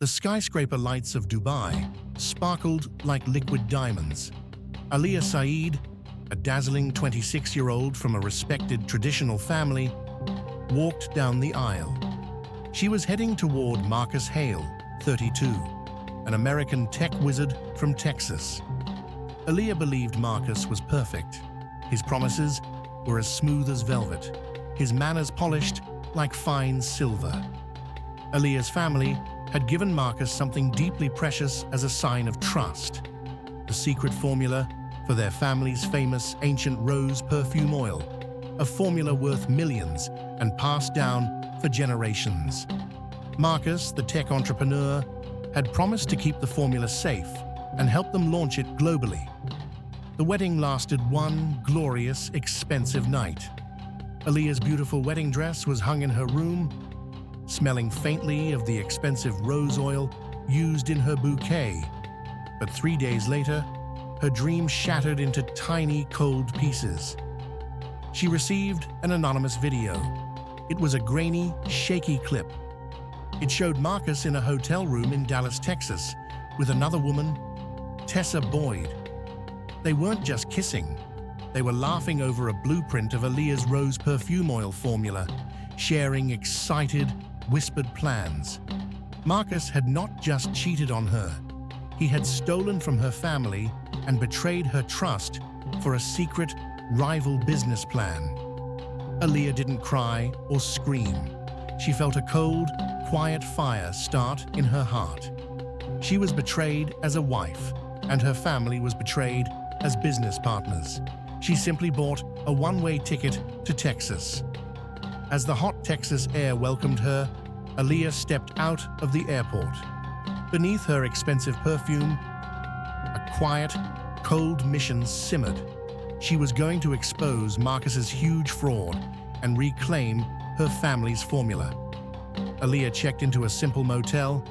The skyscraper lights of Dubai sparkled like liquid diamonds. Aliyah Saeed, a dazzling 26-year-old from a respected traditional family, walked down the aisle. She was heading toward Marcus Hale, 32, an American tech wizard from Texas. Aliyah believed Marcus was perfect. His promises were as smooth as velvet, his manners polished like fine silver. Aliyah's family had given Marcus something deeply precious as a sign of trust: the secret formula for their family's famous ancient rose perfume oil, a formula worth millions and passed down for generations. Marcus, the tech entrepreneur, had promised to keep the formula safe and help them launch it globally. The wedding lasted one glorious, expensive night. Aliyah's beautiful wedding dress was hung in her room, smelling faintly of the expensive rose oil used in her bouquet. But 3 days later, her dream shattered into tiny, cold pieces. She received an anonymous video. It was a grainy, shaky clip. It showed Marcus in a hotel room in Dallas, Texas, with another woman, Tessa Boyd. They weren't just kissing. They were laughing over a blueprint of Aliyah's rose perfume oil formula, sharing excited, whispered plans. Marcus had not just cheated on her. He had stolen from her family and betrayed her trust for a secret, rival business plan. Aliyah didn't cry or scream. She felt a cold, quiet fire start in her heart. She was betrayed as a wife, and her family was betrayed as business partners. She simply bought a one-way ticket to Texas. As the hot Texas air welcomed her, Aliyah stepped out of the airport. Beneath her expensive perfume, a quiet, cold mission simmered. She was going to expose Marcus's huge fraud and reclaim her family's formula. Aliyah checked into a simple motel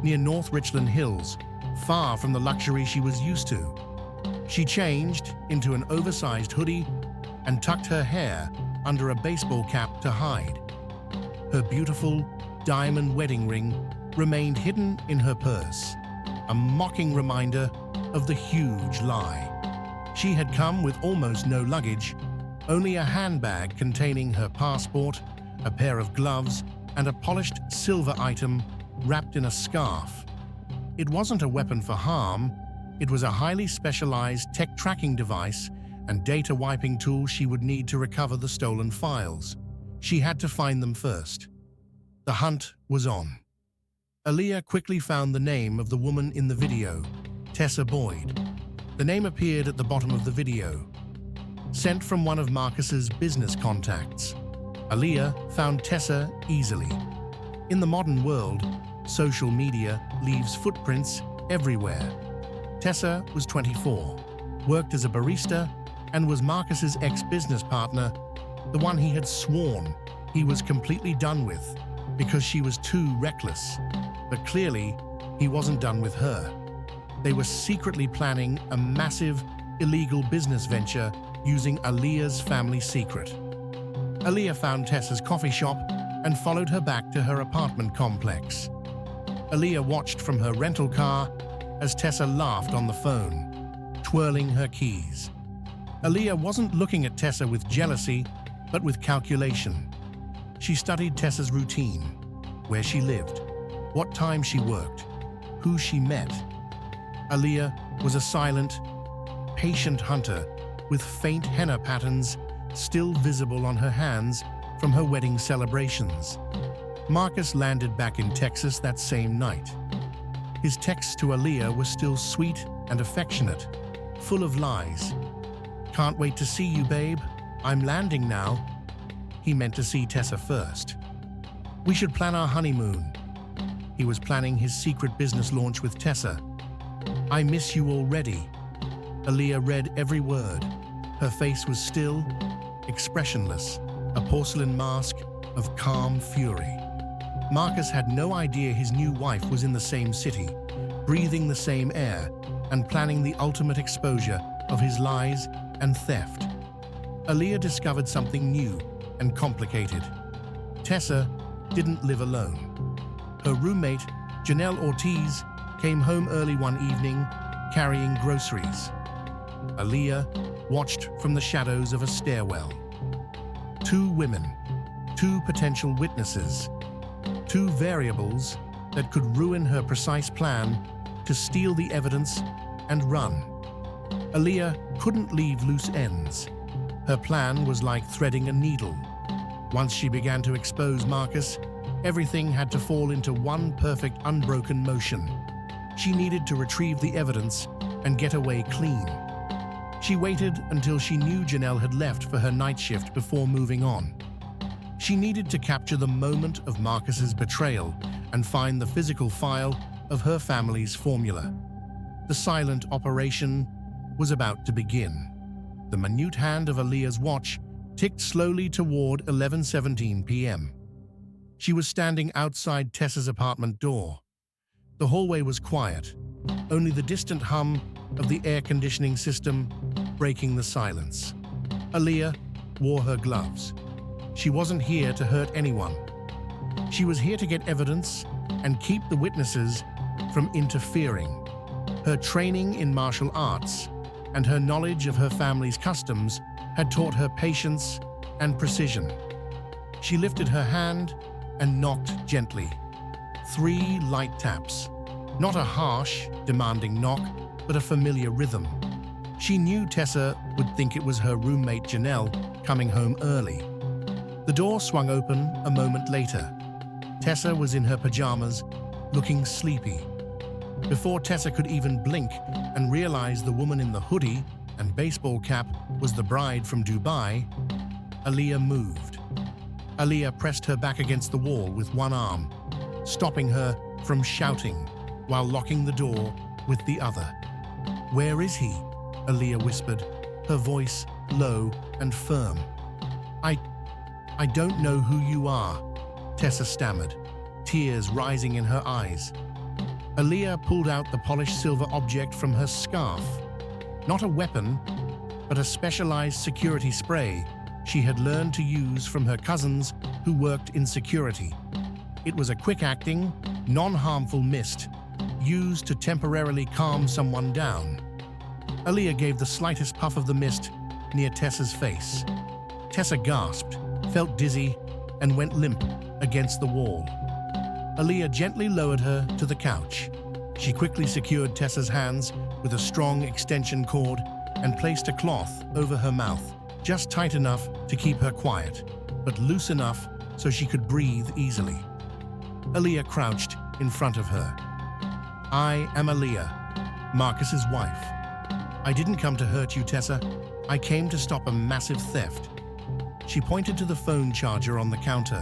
near North Richland Hills, far from the luxury she was used to. She changed into an oversized hoodie and tucked her hair under a baseball cap to hide. Her beautiful diamond wedding ring remained hidden in her purse, a mocking reminder of the huge lie. She had come with almost no luggage, only a handbag containing her passport, a pair of gloves, and a polished silver item wrapped in a scarf. It wasn't a weapon for harm. It was a highly specialized tech tracking device and data wiping tool she would need to recover the stolen files. She had to find them first. The hunt was on. Aliyah quickly found the name of the woman in the video, Tessa Boyd. The name appeared at the bottom of the video, sent from one of Marcus's business contacts. Aliyah found Tessa easily. In the modern world, social media leaves footprints everywhere. Tessa was 24, worked as a barista, and was Marcus's ex-business partner, the one he had sworn he was completely done with because she was too reckless. But clearly, he wasn't done with her. They were secretly planning a massive, illegal business venture using Aliyah's family secret. Aliyah found Tessa's coffee shop and followed her back to her apartment complex. Aliyah watched from her rental car as Tessa laughed on the phone, twirling her keys. Aliyah wasn't looking at Tessa with jealousy, but with calculation. She studied Tessa's routine, where she lived, what time she worked, who she met. Aliyah was a silent, patient hunter with faint henna patterns still visible on her hands from her wedding celebrations. Marcus landed back in Texas that same night. His texts to Aliyah were still sweet and affectionate, full of lies. "Can't wait to see you, babe. I'm landing now." He meant to see Tessa first. "We should plan our honeymoon." He was planning his secret business launch with Tessa. "I miss you already." Aliyah read every word. Her face was still, expressionless, a porcelain mask of calm fury. Marcus had no idea his new wife was in the same city, breathing the same air, and planning the ultimate exposure of his lies and theft. Aliyah discovered something new and complicated. Tessa didn't live alone. Her roommate Janelle Ortiz came home early one evening, carrying groceries. Aaliyah watched from the shadows of a stairwell. Two women, two potential witnesses, two variables that could ruin her precise plan to steal the evidence and run. Aaliyah couldn't leave loose ends. Her plan was like threading a needle. Once she began to expose Marcus, everything had to fall into one perfect, unbroken motion. She needed to retrieve the evidence and get away clean. She waited until she knew Janelle had left for her night shift before moving on. She needed to capture the moment of Marcus's betrayal and find the physical file of her family's formula. The silent operation was about to begin. The minute hand of Aaliyah's watch ticked slowly toward 11:17 p.m. She was standing outside Tessa's apartment door. The hallway was quiet, only the distant hum of the air conditioning system breaking the silence. Aaliyah wore her gloves. She wasn't here to hurt anyone. She was here to get evidence and keep the witnesses from interfering. Her training in martial arts and her knowledge of her family's customs had taught her patience and precision. She lifted her hand and knocked gently. 3 light taps. Not a harsh, demanding knock, but a familiar rhythm. She knew Tessa would think it was her roommate Janelle coming home early. The door swung open a moment later. Tessa was in her pajamas, looking sleepy. Before Tessa could even blink and realize the woman in the hoodie and baseball cap was the bride from Dubai, Aaliyah moved. Aaliyah pressed her back against the wall with one arm, stopping her from shouting while locking the door with the other. "Where is he?" Aaliyah whispered, her voice low and firm. I don't know who you are," Tessa stammered, tears rising in her eyes. Aaliyah pulled out the polished silver object from her scarf. Not a weapon, but a specialized security spray she had learned to use from her cousins who worked in security. It was a quick-acting, non-harmful mist used to temporarily calm someone down. Aaliyah gave the slightest puff of the mist near Tessa's face. Tessa gasped, felt dizzy, and went limp against the wall. Aaliyah gently lowered her to the couch. She quickly secured Tessa's hands with a strong extension cord and placed a cloth over her mouth, just tight enough to keep her quiet, but loose enough so she could breathe easily. Aaliyah crouched in front of her. "I am Aaliyah, Marcus's wife. I didn't come to hurt you, Tessa. I came to stop a massive theft." She pointed to the phone charger on the counter.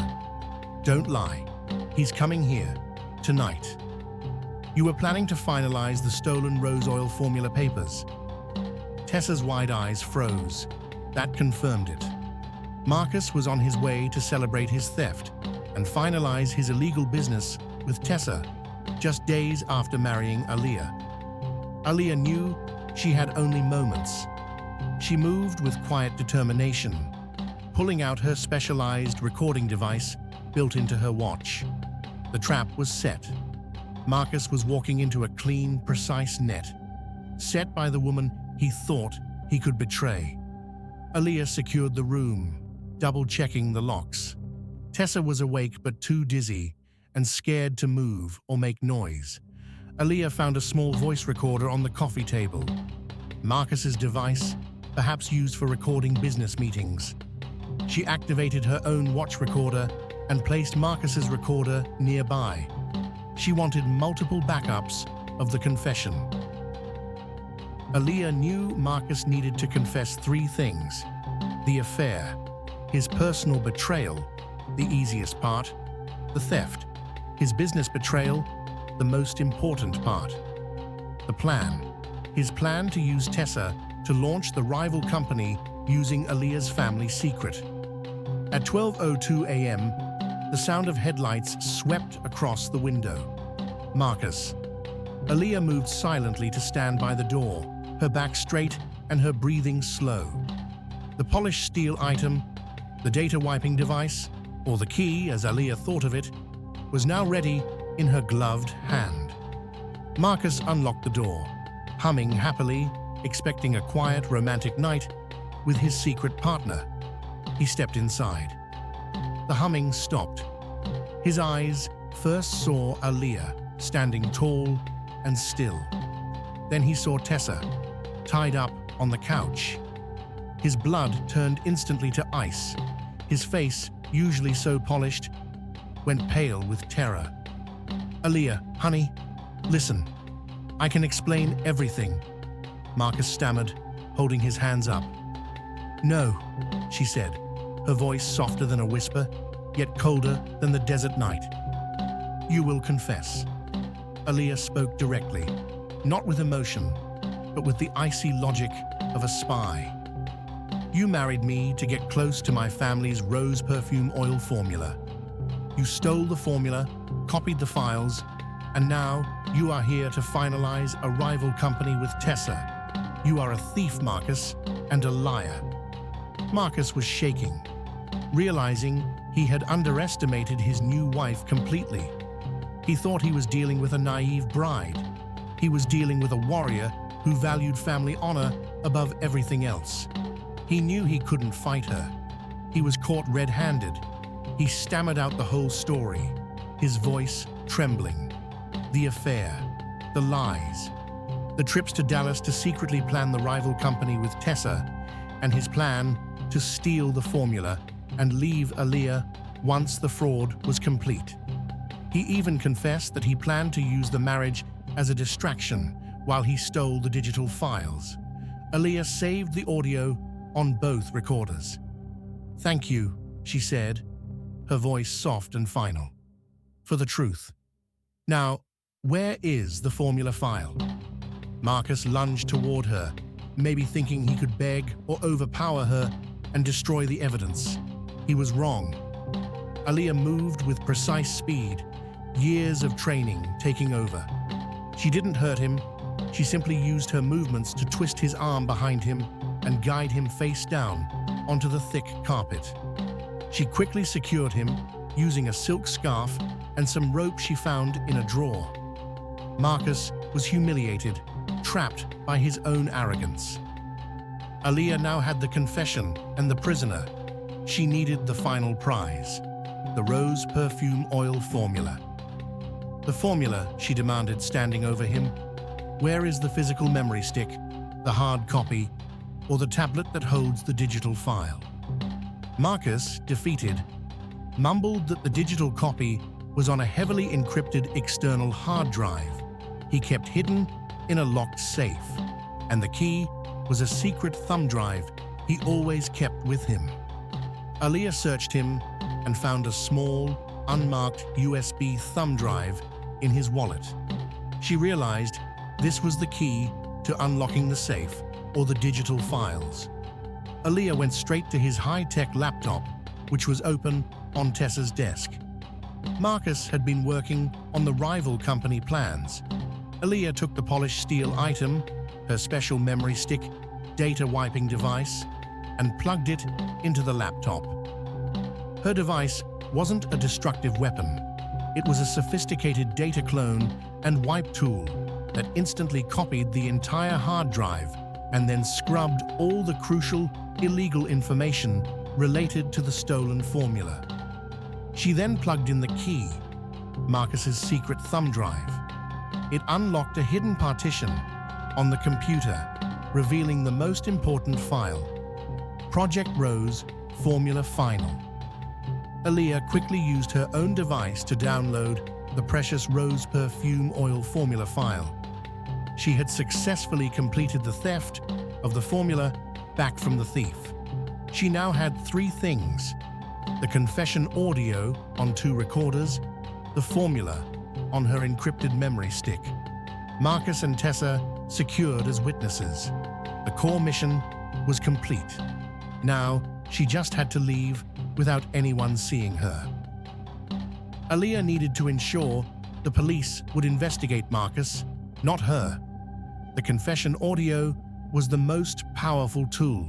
"Don't lie. He's coming here, tonight. You were planning to finalize the stolen rose oil formula papers." Tessa's wide eyes froze. That confirmed it. Marcus was on his way to celebrate his theft and finalize his illegal business with Tessa, just days after marrying Aaliyah. Aaliyah knew she had only moments. She moved with quiet determination, pulling out her specialized recording device built into her watch. The trap was set. Marcus was walking into a clean, precise net, set by the woman he thought he could betray. Aaliyah secured the room, double-checking the locks. Tessa was awake but too dizzy and scared to move or make noise. Aaliyah found a small voice recorder on the coffee table. Marcus's device, perhaps used for recording business meetings. She activated her own watch recorder and placed Marcus's recorder nearby. She wanted multiple backups of the confession. Aaliyah knew Marcus needed to confess 3 things: the affair, his personal betrayal, the easiest part, the theft, his business betrayal, the most important part. The plan, his plan to use Tessa to launch the rival company using Aaliyah's family secret. At 12:02 a.m., the sound of headlights swept across the window. Marcus. Aaliyah moved silently to stand by the door, her back straight and her breathing slow. The polished steel item, the data wiping device, or the key as Aaliyah thought of it, was now ready in her gloved hand. Marcus unlocked the door, humming happily, expecting a quiet, romantic night with his secret partner. He stepped inside. The humming stopped. His eyes first saw Aaliyah standing tall and still. Then he saw Tessa, tied up on the couch. His blood turned instantly to ice. His face, usually so polished, went pale with terror. "Aaliyah, honey, listen. I can explain everything," Marcus stammered, holding his hands up. "No," she said, her voice softer than a whisper, yet colder than the desert night. "You will confess." Aaliyah spoke directly, not with emotion, but with the icy logic of a spy. "You married me to get close to my family's rose perfume oil formula. You stole the formula, copied the files, and now you are here to finalize a rival company with Tessa. You are a thief, Marcus, and a liar." Marcus was shaking, realizing he had underestimated his new wife completely. He thought he was dealing with a naive bride. He was dealing with a warrior who valued family honor above everything else. He knew he couldn't fight her. He was caught red-handed. He stammered out the whole story, his voice trembling. The affair, the lies, the trips to Dallas to secretly plan the rival company with Tessa, and his plan to steal the formula and leave Aaliyah once the fraud was complete. He even confessed that he planned to use the marriage as a distraction while he stole the digital files. Aaliyah saved the audio on both recorders. "Thank you," she said, her voice soft and final, "for the truth. Now, where is the formula file?" Marcus lunged toward her, maybe thinking he could beg or overpower her and destroy the evidence. He was wrong. Aaliyah moved with precise speed, years of training taking over. She didn't hurt him. She simply used her movements to twist his arm behind him and guide him face down onto the thick carpet. She quickly secured him using a silk scarf and some rope she found in a drawer. Marcus was humiliated, trapped by his own arrogance. Aaliyah now had the confession and the prisoner. She needed the final prize, the rose perfume oil formula. "The formula," she demanded, standing over him. "Where is the physical memory stick, the hard copy, or the tablet that holds the digital file?" Marcus, defeated, mumbled that the digital copy was on a heavily encrypted external hard drive he kept hidden in a locked safe, and the key was a secret thumb drive he always kept with him. Aaliyah searched him and found a small, unmarked USB thumb drive in his wallet. She realized this was the key to unlocking the safe or the digital files. Aaliyah went straight to his high-tech laptop, which was open on Tessa's desk. Marcus had been working on the rival company plans. Aaliyah took the polished steel item, her special memory stick, data wiping device, and plugged it into the laptop. Her device wasn't a destructive weapon. It was a sophisticated data clone and wipe tool that instantly copied the entire hard drive and then scrubbed all the crucial, illegal information related to the stolen formula. She then plugged in the key, Marcus's secret thumb drive. It unlocked a hidden partition on the computer, revealing the most important file, Project Rose Formula Final. Aaliyah quickly used her own device to download the precious rose perfume oil formula file. She had successfully completed the theft of the formula back from the thief. She now had 3 things: the confession audio on 2 recorders, the formula on her encrypted memory stick. Marcus and Tessa secured as witnesses. The core mission was complete. Now, she just had to leave without anyone seeing her. Aaliyah needed to ensure the police would investigate Marcus, not her. The confession audio was the most powerful tool.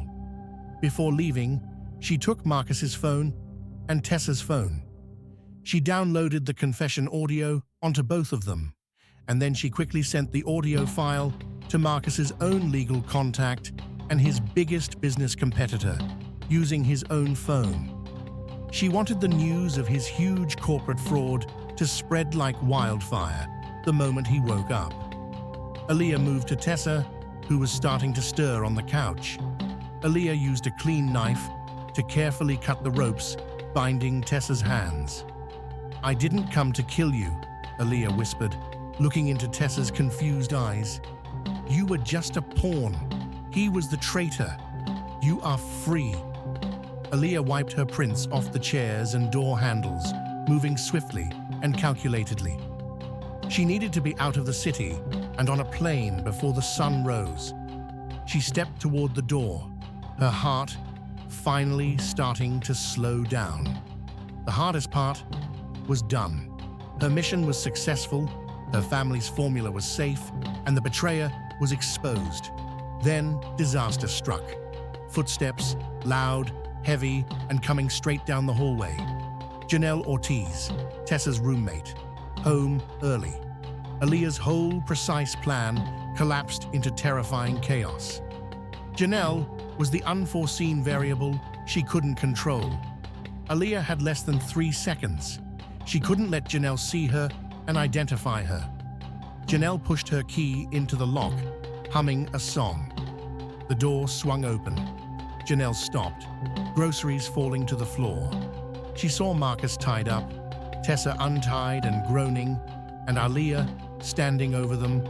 Before leaving, she took Marcus's phone and Tessa's phone. She downloaded the confession audio onto both of them, and then she quickly sent the audio file to Marcus's own legal contact and his biggest business competitor, using his own phone. She wanted the news of his huge corporate fraud to spread like wildfire the moment he woke up. Aaliyah moved to Tessa, who was starting to stir on the couch. Aaliyah used a clean knife to carefully cut the ropes binding Tessa's hands. "I didn't come to kill you," Aaliyah whispered, looking into Tessa's confused eyes. "You were just a pawn. He was the traitor. You are free." Aaliyah wiped her prints off the chairs and door handles, moving swiftly and calculatedly. She needed to be out of the city and on a plane before the sun rose. She stepped toward the door, her heart finally starting to slow down. The hardest part was done. Her mission was successful, her family's formula was safe, and the betrayer was exposed. Then disaster struck. Footsteps, loud, heavy, and coming straight down the hallway. Janelle Ortiz, Tessa's roommate, home early. Aaliyah's whole precise plan collapsed into terrifying chaos. Janelle was the unforeseen variable she couldn't control. Aaliyah had less than 3 seconds. She couldn't let Janelle see her and identify her. Janelle pushed her key into the lock, humming a song. The door swung open. Janelle stopped, groceries falling to the floor. She saw Marcus tied up, Tessa untied and groaning, and Aaliyah standing over them,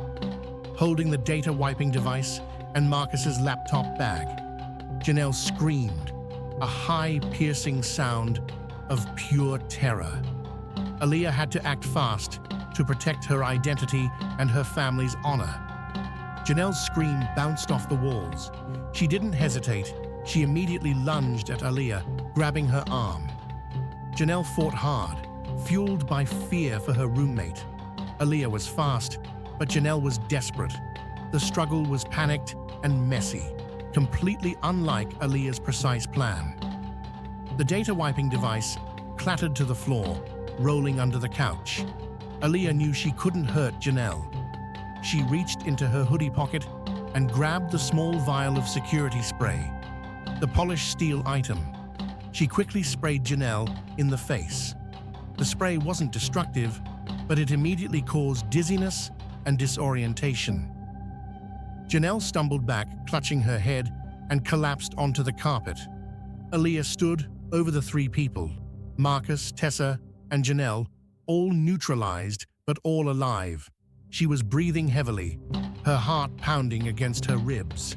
holding the data wiping device and Marcus's laptop bag. Janelle screamed, a high, piercing sound of pure terror. Aaliyah had to act fast to protect her identity and her family's honor. Janelle's scream bounced off the walls. She didn't hesitate. She immediately lunged at Aaliyah, grabbing her arm. Janelle fought hard, fueled by fear for her roommate. Aaliyah was fast, but Janelle was desperate. The struggle was panicked and messy, completely unlike Aaliyah's precise plan. The data wiping device clattered to the floor, rolling under the couch. Aaliyah knew she couldn't hurt Janelle. She reached into her hoodie pocket and grabbed the small vial of security spray, the polished steel item. She quickly sprayed Janelle in the face. The spray wasn't destructive, but it immediately caused dizziness and disorientation. Janelle stumbled back, clutching her head, and collapsed onto the carpet. Aaliyah stood over the 3 people, Marcus, Tessa, and Janelle, all neutralized but all alive. She was breathing heavily, her heart pounding against her ribs.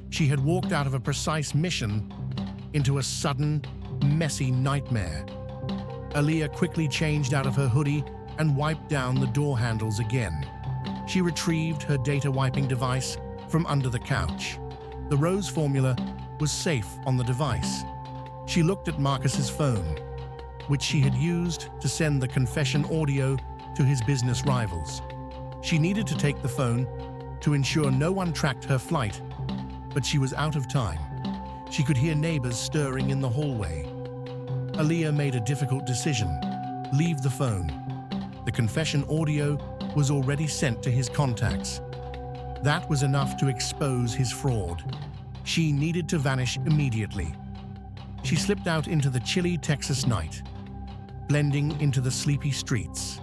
She had walked out of a precise mission into a sudden, messy nightmare. Aaliyah quickly changed out of her hoodie and wiped down the door handles again. She retrieved her data wiping device from under the couch. The rose formula was safe on the device. She looked at Marcus's phone, which she had used to send the confession audio to his business rivals. She needed to take the phone to ensure no one tracked her flight, but she was out of time. She could hear neighbors stirring in the hallway. Aaliyah made a difficult decision: leave the phone. The confession audio was already sent to his contacts. That was enough to expose his fraud. She needed to vanish immediately. She slipped out into the chilly Texas night, blending into the sleepy streets.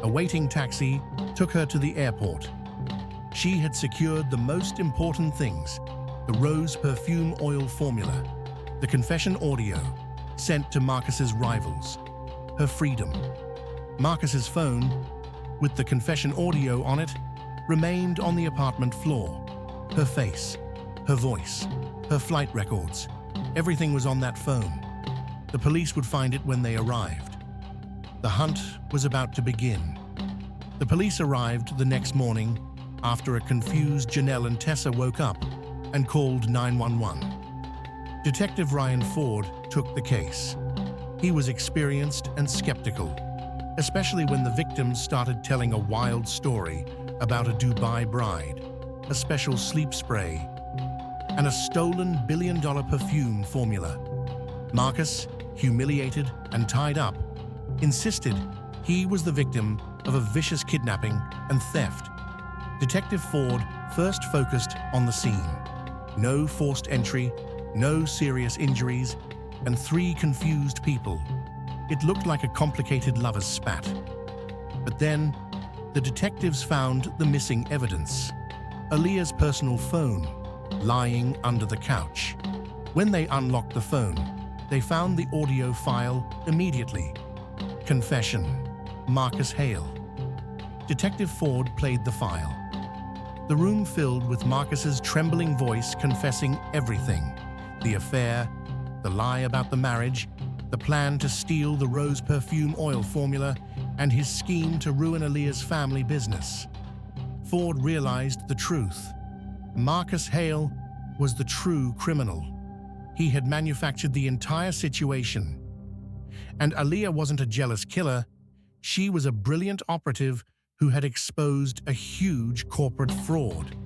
A waiting taxi took her to the airport. She had secured the most important things: the rose perfume oil formula, the confession audio sent to Marcus's rivals, her freedom. Marcus's phone, with the confession audio on it, remained on the apartment floor. Her face, her voice, her flight records, everything was on that phone. The police would find it when they arrived. The hunt was about to begin. The police arrived the next morning after a confused Janelle and Tessa woke up and called 911. Detective Ryan Ford took the case. He was experienced and skeptical, especially when the victims started telling a wild story about a Dubai bride, a special sleep spray, and a stolen billion-dollar perfume formula. Marcus, humiliated and tied up, insisted he was the victim of a vicious kidnapping and theft. Detective Ford first focused on the scene. No forced entry, no serious injuries, and 3 confused people. It looked like a complicated lover's spat. But then, the detectives found the missing evidence. Aaliyah's personal phone, lying under the couch. When they unlocked the phone, they found the audio file immediately. Confession, Marcus Hale. Detective Ford played the file. The room filled with Marcus's trembling voice confessing everything. The affair, the lie about the marriage, the plan to steal the rose perfume oil formula, and his scheme to ruin Aaliyah's family business. Ford realized the truth. Marcus Hale was the true criminal. He had manufactured the entire situation. And Aaliyah wasn't a jealous killer. She was a brilliant operative who had exposed a huge corporate fraud.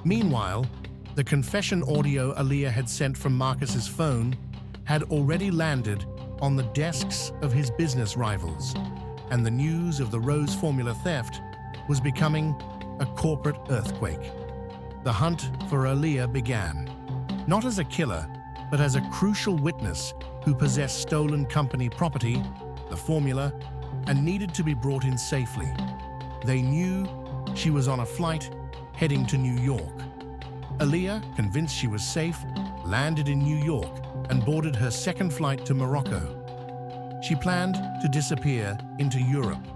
Meanwhile, the confession audio Aaliyah had sent from Marcus's phone had already landed on the desks of his business rivals, and the news of the rose formula theft was becoming a corporate earthquake. The hunt for Aaliyah began, not as a killer, but as a crucial witness who possessed stolen company property, the formula, and needed to be brought in safely. They knew she was on a flight heading to New York. Aaliyah, convinced she was safe, landed in New York and boarded her second flight to Morocco. She planned to disappear into Europe,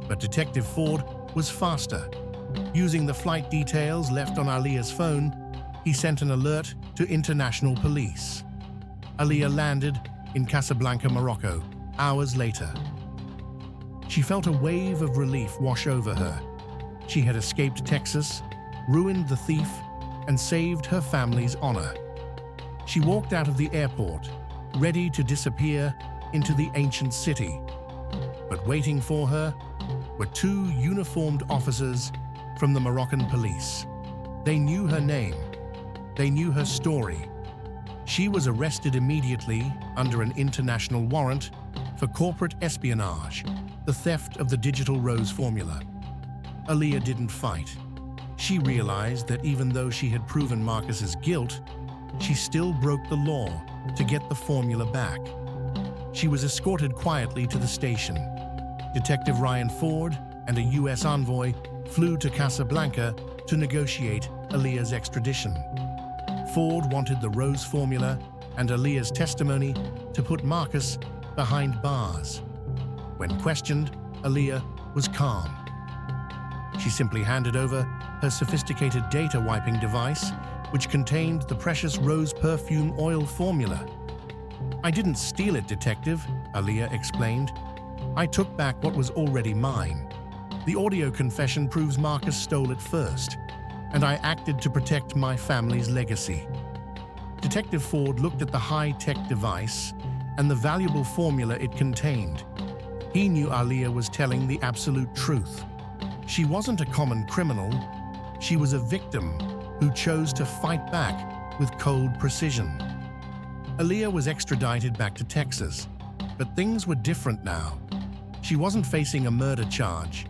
but Detective Ford was faster. Using the flight details left on Aaliyah's phone, he sent an alert to international police. Aaliyah landed in Casablanca, Morocco, hours later. She felt a wave of relief wash over her. She had escaped Texas, ruined the thief, and saved her family's honor. She walked out of the airport, ready to disappear into the ancient city. But waiting for her were 2 uniformed officers from the Moroccan police. They knew her name. They knew her story. She was arrested immediately under an international warrant for corporate espionage, the theft of the digital rose formula. Aaliyah didn't fight. She realized that even though she had proven Marcus's guilt, she still broke the law to get the formula back. She was escorted quietly to the station. Detective Ryan Ford and a U.S. envoy flew to Casablanca to negotiate Aaliyah's extradition. Ford wanted the rose formula and Aaliyah's testimony to put Marcus behind bars. When questioned, Aaliyah was calm. She simply handed over her sophisticated data wiping device, which contained the precious rose perfume oil formula. "I didn't steal it, Detective," Aaliyah explained. "I took back what was already mine. The audio confession proves Marcus stole it first, and I acted to protect my family's legacy." Detective Ford looked at the high-tech device and the valuable formula it contained. He knew Aaliyah was telling the absolute truth. She wasn't a common criminal. She was a victim who chose to fight back with cold precision. Aaliyah was extradited back to Texas, but things were different now. She wasn't facing a murder charge.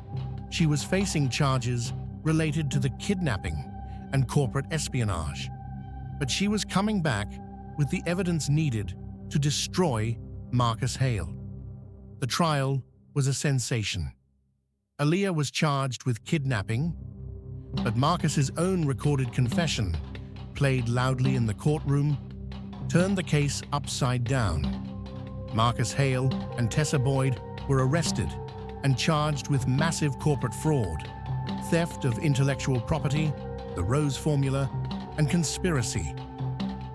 She was facing charges related to the kidnapping and corporate espionage. But she was coming back with the evidence needed to destroy Marcus Hale. The trial was a sensation. Aaliyah was charged with kidnapping, but Marcus's own recorded confession, played loudly in the courtroom, turned the case upside down. Marcus Hale and Tessa Boyd were arrested and charged with massive corporate fraud, theft of intellectual property, the rose formula, and conspiracy.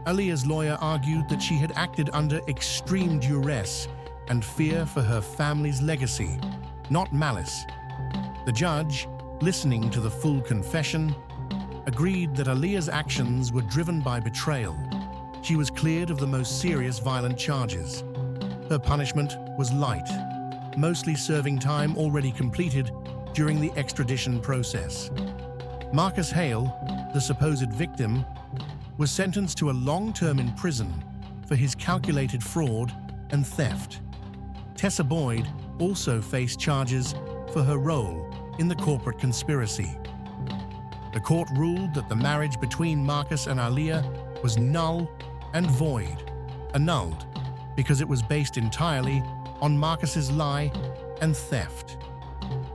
Aaliyah's lawyer argued that she had acted under extreme duress and fear for her family's legacy, not malice. The judge, listening to the full confession, agreed that Aaliyah's actions were driven by betrayal. She was cleared of the most serious violent charges. Her punishment was light, mostly serving time already completed during the extradition process. Marcus Hale, the supposed victim, was sentenced to a long term in prison for his calculated fraud and theft. Tessa Boyd also faced charges for her role in the corporate conspiracy. The court ruled that the marriage between Marcus and Aaliyah was null and void, annulled because it was based entirely on Marcus's lie and theft.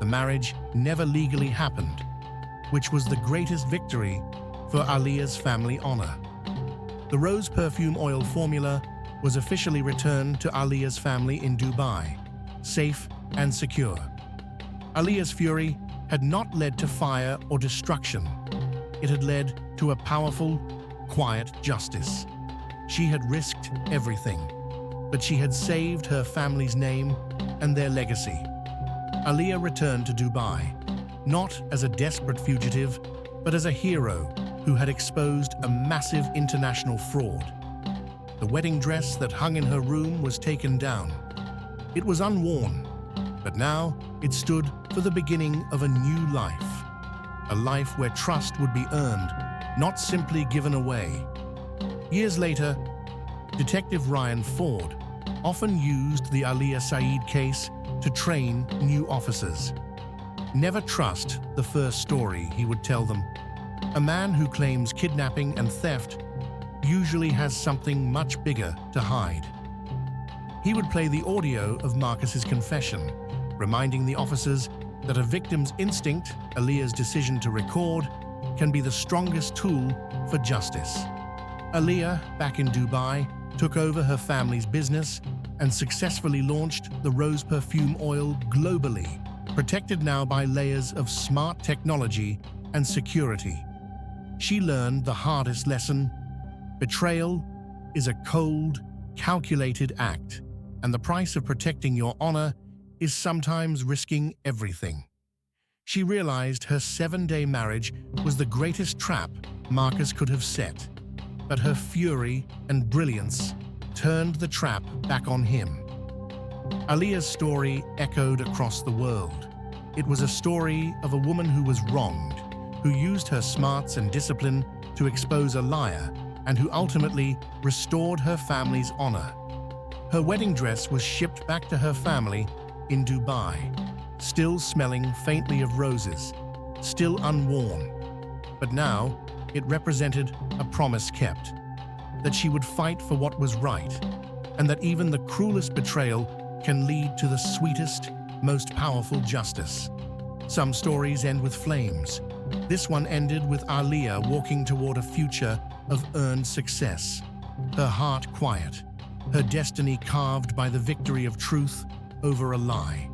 The marriage never legally happened, which was the greatest victory for Aaliyah's family honor. The rose perfume oil formula was officially returned to Aaliyah's family in Dubai, safe and secure. Aaliyah's fury had not led to fire or destruction. It had led to a powerful, quiet justice. She had risked everything, but she had saved her family's name and their legacy. Aaliyah returned to Dubai, not as a desperate fugitive, but as a hero who had exposed a massive international fraud. The wedding dress that hung in her room was taken down. It was unworn, but now it stood for the beginning of a new life. A life where trust would be earned, not simply given away. Years later, Detective Ryan Ford often used the Aaliyah Saeed case to train new officers. Never trust the first story, he would tell them. A man who claims kidnapping and theft usually has something much bigger to hide. He would play the audio of Marcus's confession, reminding the officers that a victim's instinct, Aaliyah's decision to record, can be the strongest tool for justice. Aaliyah, back in Dubai, took over her family's business and successfully launched the rose perfume oil globally, protected now by layers of smart technology and security. She learned the hardest lesson: betrayal is a cold, calculated act, and the price of protecting your honor is sometimes risking everything. She realized her 7-day marriage was the greatest trap Marcus could have set, but her fury and brilliance turned the trap back on him. Aaliyah's story echoed across the world. It was a story of a woman who was wronged, who used her smarts and discipline to expose a liar, and who ultimately restored her family's honor. Her wedding dress was shipped back to her family in Dubai, still smelling faintly of roses, still unworn. But now it represented a promise kept, that she would fight for what was right, and that even the cruelest betrayal can lead to the sweetest, most powerful justice. Some stories end with flames. This one ended with Aaliyah walking toward a future of earned success, her heart quiet, her destiny carved by the victory of truth over a lie.